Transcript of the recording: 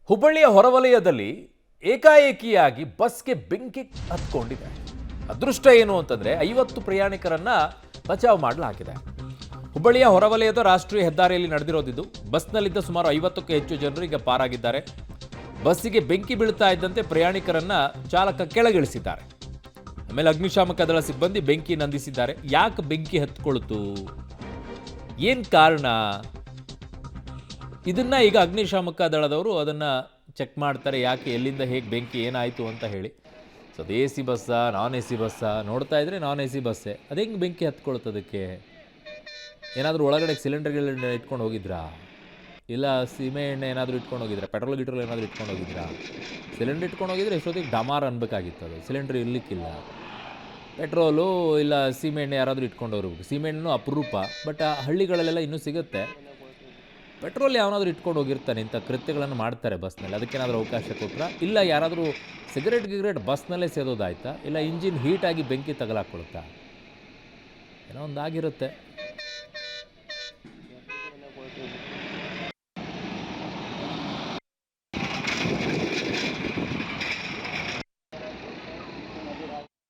ಹುಬ್ಬಳ್ಳಿಯ ಹೊರವಲಯದಲ್ಲಿ ಏಕಾಏಕಿಯಾಗಿ ಬಸ್ಗೆ ಬೆಂಕಿ ಹತ್ಕೊಂಡಿದೆ. ಅದೃಷ್ಟ ಏನು ಅಂತಂದ್ರೆ 50 ಪ್ರಯಾಣಿಕರನ್ನ ಬಚಾವ್ ಮಾಡಲಾಗಿದೆ. ಹುಬ್ಬಳ್ಳಿಯ ಹೊರವಲಯದ ರಾಷ್ಟ್ರೀಯ ಹೆದ್ದಾರಿಯಲ್ಲಿ ನಡೆದಿರೋದಿದ್ದು. ಬಸ್ನಲ್ಲಿದ್ದ ಸುಮಾರು 50ಕ್ಕೂ ಹೆಚ್ಚು ಜನರು ಈಗ ಪಾರಾಗಿದ್ದಾರೆ. ಬಸ್ಸಿಗೆ ಬೆಂಕಿ ಬೀಳ್ತಾ ಇದ್ದಂತೆ ಪ್ರಯಾಣಿಕರನ್ನ ಚಾಲಕ ಕೆಳಗಿಳಿಸಿದ್ದಾರೆ. ಆಮೇಲೆ ಅಗ್ನಿಶಾಮಕ ದಳ ಸಿಬ್ಬಂದಿ ಬೆಂಕಿ ನಂದಿಸಿದ್ದಾರೆ. ಯಾಕೆ ಬೆಂಕಿ ಹತ್ಕೊಳ್ತು, ಏನ್ ಕಾರಣ, ಇದನ್ನ ಈಗ ಅಗ್ನಿಶಾಮಕ ದಳದವರು ಅದನ್ನ ಚೆಕ್ ಮಾಡ್ತಾರೆ. ಯಾಕೆ, ಎಲ್ಲಿಂದ, ಹೇಗೆ ಬೆಂಕಿ ಏನಾಯಿತು ಅಂತ ಹೇಳಿ. ಸೊ ಅದು AC ಬಸ್ಸಾ, ನಾನ್ AC ಬಸ್ಸಾ? ನೋಡ್ತಾ ಇದ್ರೆ ನಾನ್ AC ಬಸ್ಸೇ. ಅದು ಹೆಂಗೆ ಬೆಂಕಿ ಹತ್ಕೊಳ್ತದಕ್ಕೆ? ಏನಾದರೂ ಒಳಗಡೆ ಸಿಲಿಂಡರ್ಗಳು ಇಟ್ಕೊಂಡು ಹೋಗಿದ್ರಾ? ಇಲ್ಲ ಸೀಮೆ ಎಣ್ಣೆ ಏನಾದರೂ ಇಟ್ಕೊಂಡು ಹೋಗಿದ್ರಾ? ಪೆಟ್ರೋಲ್ ಏನಾದರೂ ಇಟ್ಕೊಂಡು ಹೋಗಿದ್ರಾ? ಸಿಲಿಂಡರ್ ಇಟ್ಕೊಂಡು ಹೋಗಿದ್ರೆ ಎಷ್ಟೊತ್ತಿಗೆ ಡಮಾರ್ ಅನ್ಬೇಕಾಗಿತ್ತು. ಅದು ಸಿಲಿಂಡ್ರ್ ಇರಲಿಕ್ಕಿಲ್ಲ. ಪೆಟ್ರೋಲು ಇಲ್ಲ ಸೀಮೆ ಎಣ್ಣೆ ಯಾರಾದರೂ ಇಟ್ಕೊಂಡು ಹೋಗ್ಬೇಕು. ಸೀಮೆ ಎಣ್ಣೆನೂ ಅಪರೂಪ, ಬಟ್ ಆ ಹಳ್ಳಿಗಳಲ್ಲೆಲ್ಲ ಇನ್ನೂ ಸಿಗುತ್ತೆ. ಪೆಟ್ರೋಲ್ ಯಾವನಾದರೂ ಇಟ್ಕೊಂಡು ಹೋಗಿರ್ತಾನೆ. ಇಂಥ ಕೃತ್ಯಗಳನ್ನು ಮಾಡ್ತಾರೆ ಬಸ್ನಲ್ಲಿ. ಅದಕ್ಕೇನಾದರೂ ಅವಕಾಶ ಕೊಟ್ಟರೆ, ಇಲ್ಲ ಯಾರಾದರೂ ಸಿಗರೇಟ್ ಬಸ್ನಲ್ಲೇ ಸೇದೋದಾಯ್ತಾ, ಇಲ್ಲ ಇಂಜಿನ್ ಹೀಟಾಗಿ ಬೆಂಕಿ ತಗಲಾಕೊಳುತ್ತಾ, ಏನೋ ಒಂದಾಗಿರುತ್ತೆ.